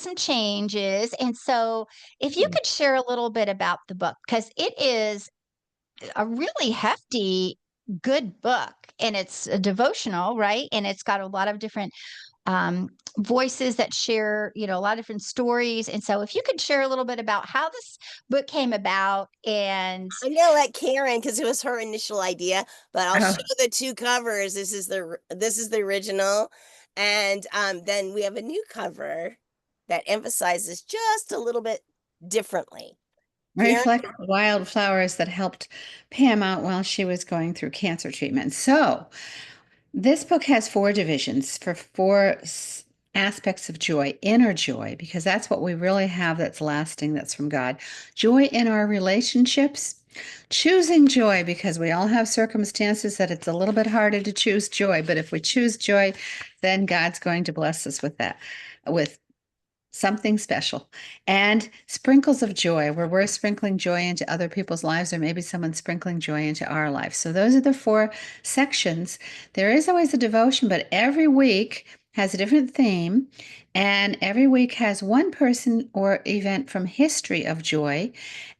some changes. And so, if you Mm. could share a little bit about the book, because it is a really hefty, good book, and it's a devotional, right? And it's got a lot of different um, voices that share, a lot of different stories. And so, if you could share a little bit about how this book came about, and I'm gonna let Karen because it was her initial idea, but I'll Oh, show the two covers. This is the original, and then we have a new cover that emphasizes just a little bit differently. Karen, reflect the wildflowers that helped Pam out while she was going through cancer treatment. So, this book has four divisions for four aspects of joy: inner joy, because that's what we really have that's lasting, that's from God; joy in our relationships; choosing joy, because we all have circumstances that it's a little bit harder to choose joy, but if we choose joy, then God's going to bless us with that, with something special; and sprinkles of joy, where we're sprinkling joy into other people's lives, or maybe someone's sprinkling joy into our life. So those are the four sections. There is always a devotion, but every week has a different theme, and every week has one person or event from history of joy,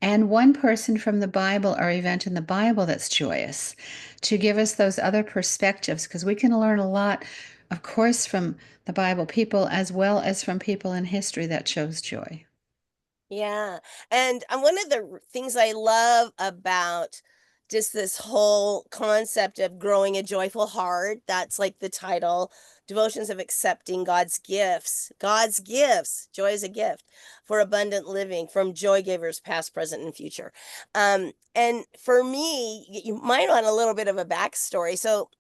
and one person from the Bible or event in the Bible that's joyous, to give us those other perspectives, because we can learn a lot, of course, from the Bible people as well as from people in history that chose joy. yeah, and one of the things I love about just this whole concept of growing a joyful heart, that's like the title, Devotions of Accepting God's Gifts. God's gifts, joy is a gift for abundant living from joy givers, past, present, and future. And for me, you might want a little bit of a backstory. So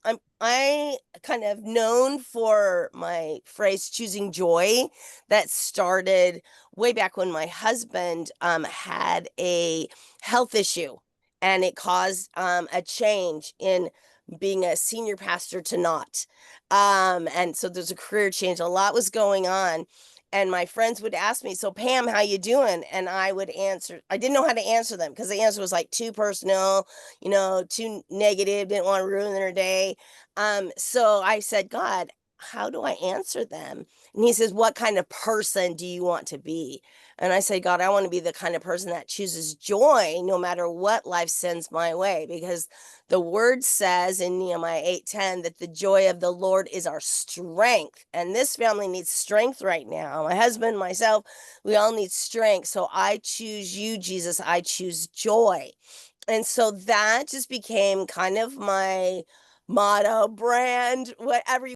I kind of known for my phrase choosing joy that started way back when my husband had a health issue, and it caused a change in being a senior pastor to not. And so there's a career change. A lot was going on. And my friends would ask me, "So Pam, how you doing?" And I would answer. I didn't know how to answer them because the answer was like too personal, too negative, didn't want to ruin their day. So I said, "God, how do I answer them?" And he says, "What kind of person do you want to be?" And I say, "God, I want to be the kind of person that chooses joy no matter what life sends my way." Because the word says in Nehemiah 8:10 that the joy of the Lord is our strength. And this family needs strength right now. My husband, myself, we all need strength. So I choose you, Jesus. I choose joy. And so that just became kind of my motto, brand, whatever